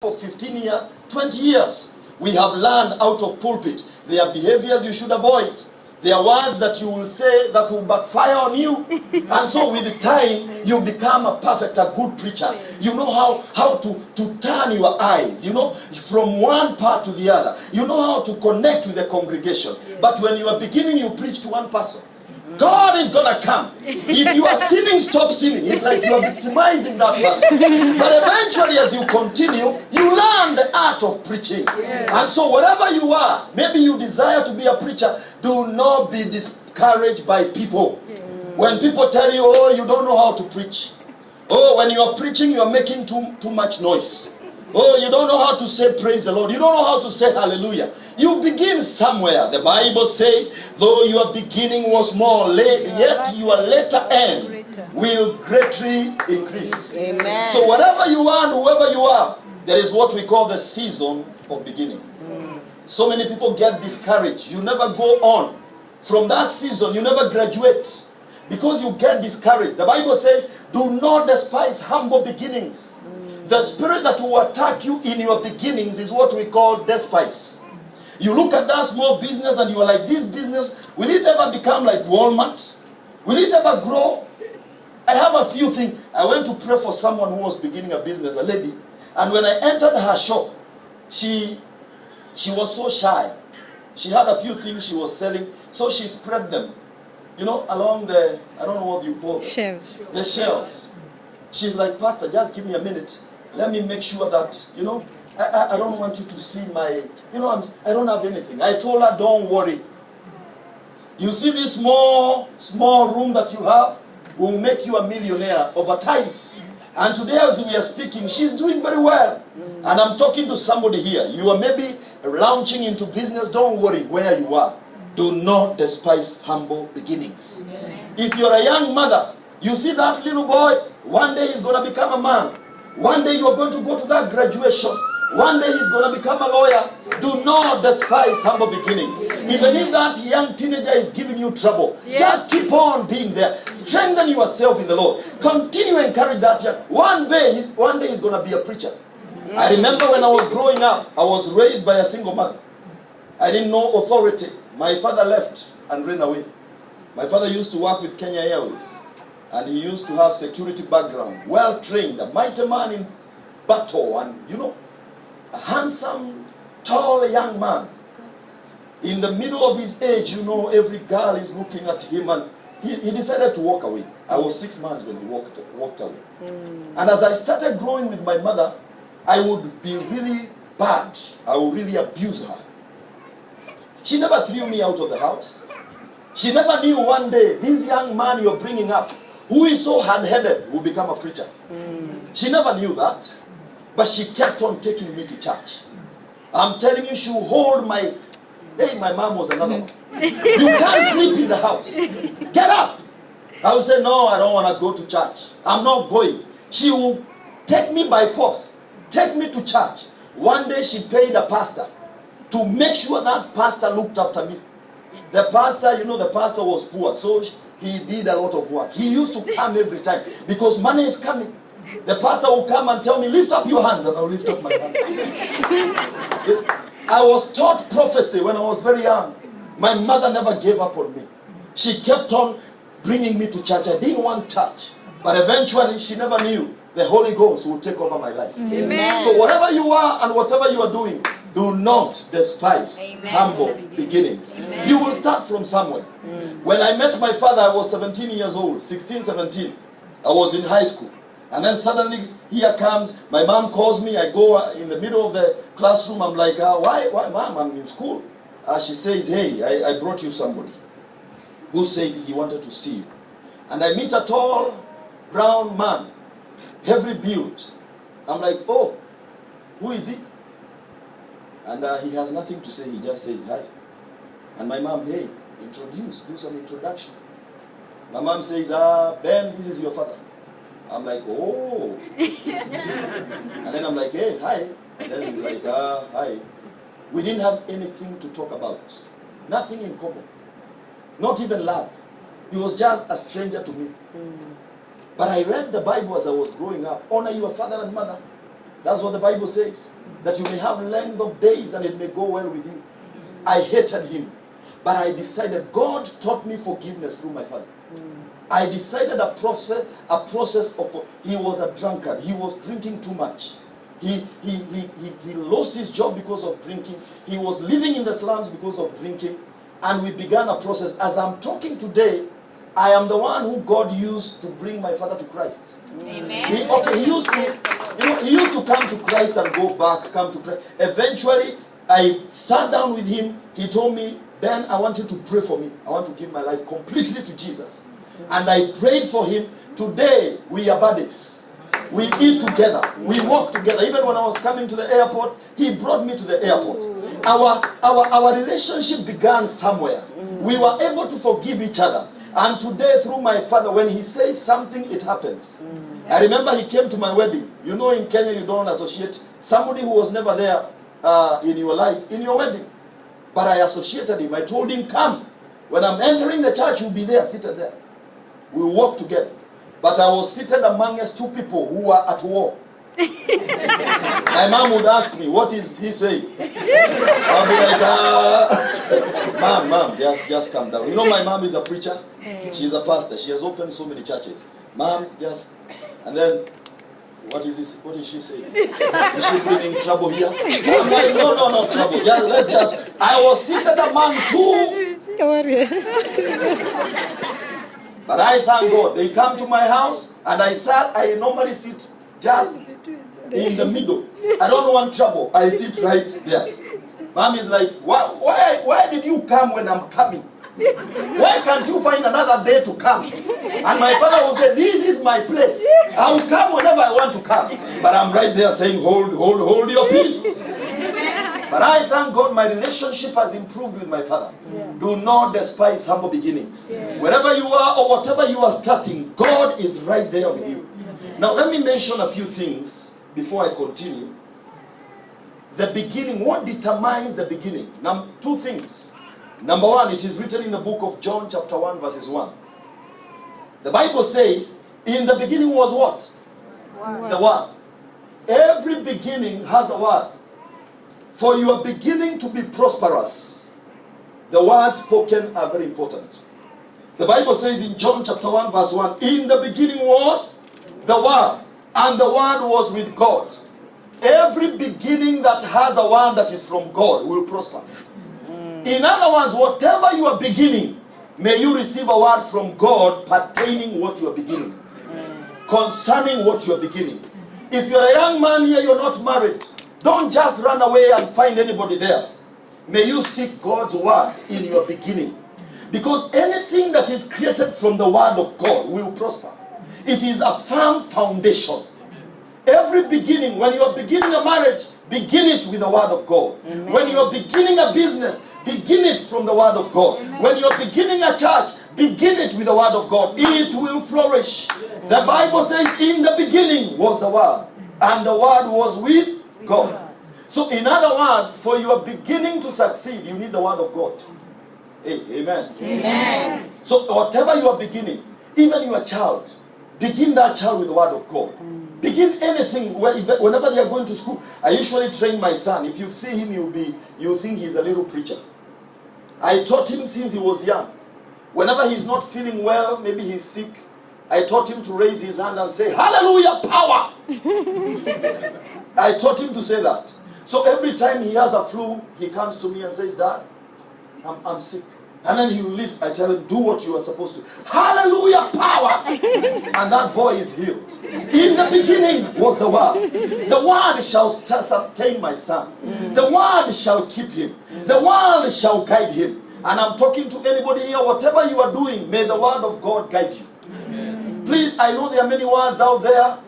for 15 years, 20 years. We have learned out of pulpit. There are behaviors you should avoid. There are words that you will say that will backfire on you. And so with the time, you become a good preacher. You know how to turn your eyes, from one part to the other. You know how to connect with the congregation. But when you are beginning, you preach to one person. God is going to come. If you are sinning, stop sinning. It's like you are victimizing that person. But eventually, as you continue, you learn the art of preaching. Yes. And so wherever you are, maybe you desire to be a preacher, do not be discouraged by people. Yes. When people tell you, oh, you don't know how to preach. Oh, when you are preaching, you are making too much noise. Oh, you don't know how to say praise the Lord. You don't know how to say hallelujah. You begin somewhere. The Bible says, though your beginning was small, yet your later end will greatly increase. Amen. So wherever you are and whoever you are, there is what we call the season of beginning. So many people get discouraged. You never go on. From that season, you never graduate. Because you get discouraged. The Bible says, do not despise humble beginnings. The spirit that will attack you in your beginnings is what we call despise. You look at that small business and you are like, this business, will it ever become like Walmart? Will it ever grow? I have a few things. I went to pray for someone who was beginning a business, a lady. And when I entered her shop, she was so shy. She had a few things she was selling. So she spread them, along the, I don't know what you call it. Shelves. The shelves. She's like, Pastor, just give me a minute. Let me make sure that, I don't want you to see my, I don't have anything. I told her, don't worry. You see this small room that you have will make you a millionaire over time. And today as we are speaking, she's doing very well. And I'm talking to somebody here. You are maybe launching into business. Don't worry where you are. Do not despise humble beginnings. If you're a young mother, you see that little boy, one day he's going to become a man. One day you're going to go to that graduation. One day he's going to become a lawyer. Do not despise humble beginnings. Even if that young teenager is giving you trouble, just keep on being there. Strengthen yourself in the Lord. Continue to encourage that young. One day he's going to be a preacher. I remember when I was growing up, I was raised by a single mother. I didn't know authority. My father left and ran away. My father used to work with Kenya Airways. And he used to have security background, well trained, a mighty man in battle, and a handsome, tall young man. In the middle of his age, every girl is looking at him, and he decided to walk away. I was 6 months when he walked away. And as I started growing with my mother, I would be really bad. I would really abuse her. She never threw me out of the house. She never knew one day, this young man you're bringing up, who is so hard-headed, will become a preacher. She never knew that. But she kept on taking me to church. I'm telling you, she will hold my mom was another one. You can't sleep in the house. Get up. I will say, no, I don't want to go to church. I'm not going. She will take me by force. Take me to church. One day she paid a pastor to make sure that pastor looked after me. The pastor, the pastor was poor. So he did a lot of work. He used to come every time because money is coming. The pastor will come and tell me, lift up your hands, and I'll lift up my hands. I was taught prophecy when I was very young. My mother never gave up on me. She kept on bringing me to church. I didn't want church. But eventually, she never knew the Holy Ghost would take over my life. Amen. So whatever you are and whatever you are doing, do not despise humble beginnings. Amen. You will start from somewhere. When I met my father, I was 17 years old, 16, 17. I was in high school. And then suddenly, here comes, my mom calls me. I go in the middle of the classroom. I'm like, why, mom? I'm in school. She says, hey, I brought you somebody who said he wanted to see you. And I meet a tall, brown man, heavy build. I'm like, oh, who is he? And he has nothing to say. He just says hi. And my mom, hey, do some introduction. My mom says, Ben, this is your father. I'm like, oh. And then I'm like, hey, hi. And then he's like, hi. We didn't have anything to talk about. Nothing in common. Not even love. He was just a stranger to me. But I read the Bible as I was growing up. Honor your father and mother, That's what the Bible says. That you may have length of days and it may go well with you. I hated him. But I decided, God taught me forgiveness through my father. I decided a process of, he was a drunkard. He was drinking too much. He lost his job because of drinking. He was living in the slums because of drinking. And we began a process. As I'm talking today, I am the one who God used to bring my father to Christ. Amen. He used to come to Christ and go back, come to Christ. Eventually, I sat down with him. He told me, Ben, I want you to pray for me. I want to give my life completely to Jesus. And I prayed for him. Today, we are buddies. We eat together. We walk together. Even when I was coming to the airport, he brought me to the airport. Our relationship began somewhere. We were able to forgive each other. And today, through my father, when he says something, it happens. I remember he came to my wedding. You know, in Kenya, you don't associate somebody who was never there in your life, in your wedding. But I associated him. I told him, come. When I'm entering the church, you'll be there, seated there. We'll walk together. But I was seated amongst two people who were at war. My mom would ask me, what is he saying? I'll be like, mom, just calm down. You know, my mom is a preacher. She's a pastor. She has opened so many churches. Mom, just, and then, what is this? What is she saying? Is she bringing trouble here? I'm like, no, trouble. I was seated among two. But I thank God. They come to my house, and I normally sit just in the middle. I don't want trouble. I sit right there. Mom is like, why did you come when I'm coming? Why can't you find another day to come? And my father will say, this is my place. I will come whenever I want to come. But I'm right there saying, hold your peace. But I thank God my relationship has improved with my father. Do not despise humble beginnings. Wherever you are or whatever you are starting, God is right there with you. Now let me mention a few things before I continue. The beginning, what determines the beginning? Two things. Number one, it is written in the book of John chapter 1 verses 1. The Bible says, in the beginning was what? Word. The Word. Every beginning has a word. For your beginning to be prosperous, the words spoken are very important. The Bible says in John chapter 1 verse 1, in the beginning was the Word, and the Word was with God. Every beginning that has a word that is from God will prosper. In other words, whatever you are beginning, may you receive a word from God pertaining what you are beginning. Concerning what you are beginning. If you're a young man here, you're not married, don't just run away and find anybody there. May you seek God's word in your beginning. Because anything that is created from the word of God will prosper. It is a firm foundation. Every beginning, when you are beginning a marriage, begin it with the word of God. Amen. When you are beginning a business, begin it from the word of God. Amen. When you are beginning a church, begin it with the word of God. It will flourish. Yes. The Bible says, in the beginning was the word, and the word was with God. So in other words, for your beginning to succeed, you need the word of God. Hey, amen. Amen. So whatever you are beginning, even your child, begin that child with the word of God. Begin anything. Whenever they are going to school, I usually train my son. If you see him, you'll think he's a little preacher. I taught him since he was young. Whenever he's not feeling well, maybe he's sick, I taught him to raise his hand and say, hallelujah, power. I taught him to say that. So every time he has a flu, he comes to me and says, Dad, I'm sick. And then he will leave. I tell him, do what you are supposed to. Hallelujah, power. And that boy is healed. In the beginning was the word. The word shall sustain my son. The word shall keep him. The word shall guide him. And I'm talking to anybody here, whatever you are doing, may the word of God guide you. Amen. Please, I know there are many words out there.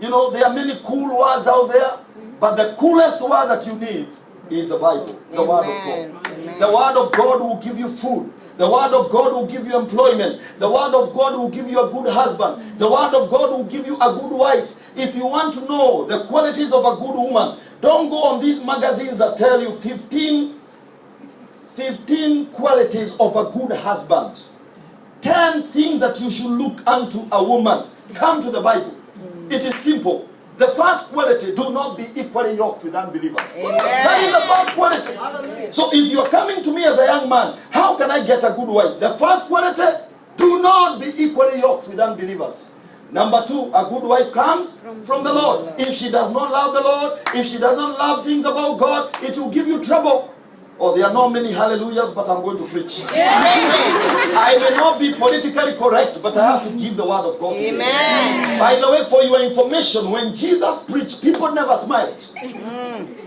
You know, there are many cool words out there. But the coolest word that you need is the Bible, the word of God. Amen. The word of God will give you food. The word of God will give you employment. The word of God will give you a good husband. The word of God will give you a good wife. If you want to know the qualities of a good woman, don't go on these magazines that tell you 15 qualities of a good husband. 10 things that you should look unto a woman. Come to the Bible. It is simple. The first quality, do not be equally yoked with unbelievers. Amen. That is the first quality. So if you are coming to me as a young man, how can I get a good wife? The first quality, do not be equally yoked with unbelievers. Number two, a good wife comes from the Lord. If she does not love the Lord, if she doesn't love things about God, it will give you trouble. Oh, there are not many hallelujahs, but I'm going to preach. I may not be politically correct, but I have to give the word of God. Amen. By the way, for your information, when Jesus preached, people never smiled.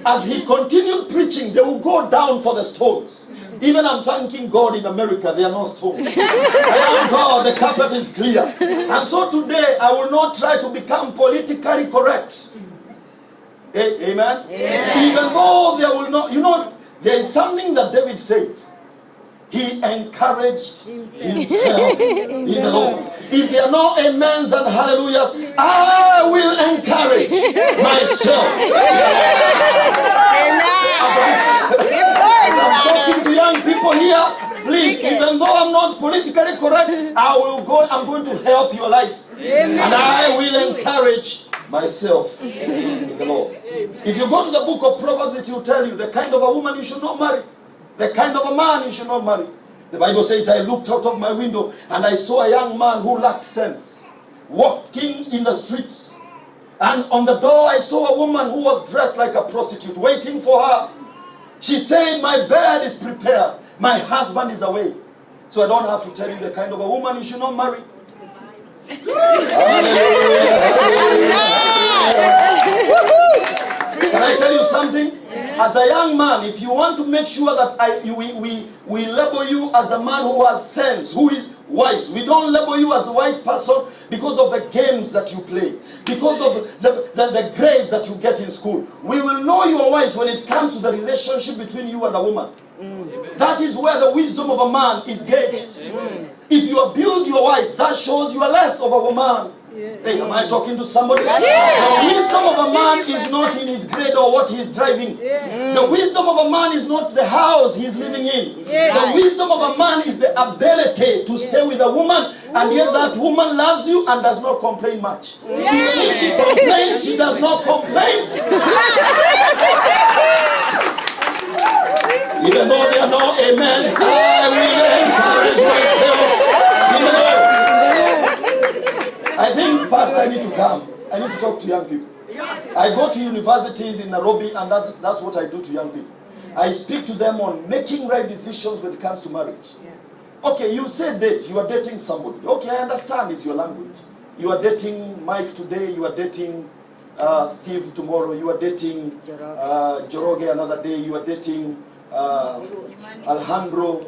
As he continued preaching, they will go down for the stones. Even I'm thanking God in America, there are no stones. I am God, the carpet is clear. And so today, I will not try to become politically correct. Amen? Even though there will not, there is something that David said. He encouraged himself in the Lord. If there are no amens and hallelujahs, I will encourage myself. As I'm talking to young people here, please, even though I'm not politically correct, I'm going to help your life. And I will encourage myself in the Lord. If you go to the book of Proverbs, it will tell you the kind of a woman you should not marry, the kind of a man you should not marry. The Bible says, I looked out of my window and I saw a young man who lacked sense, walking in the streets. And on the door I saw a woman who was dressed like a prostitute, waiting for her. She said, my bed is prepared, my husband is away. So I don't have to tell you the kind of a woman you should not marry. Can I tell you something? As a young man, if you want to make sure that we label you as a man who has sense, who is wise. We don't label you as a wise person because of the games that you play, because of the grades that you get in school. We will know you are wise when it comes to the relationship between you and a woman. That is where the wisdom of a man is gauged. If you abuse your wife, that shows you are less of a woman. Hey, am I talking to somebody? The wisdom of a man is not in his grade or what he's driving. The wisdom of a man is not the house he's living in. The wisdom of a man is the ability to stay with a woman, and yet that woman loves you and does not complain much. Even if she complains, she does not complain. Even though there are no amens, I will encourage myself in the Lord. I think, Pastor, I need to come. I need to talk to young people. I go to universities in Nairobi, and that's what I do to young people. I speak to them on making right decisions when it comes to marriage. Okay, you say date. You are dating somebody. Okay, I understand it's your language. You are dating Mike today. You are dating Steve tomorrow. You are dating Joroge another day. You are dating Alejandro.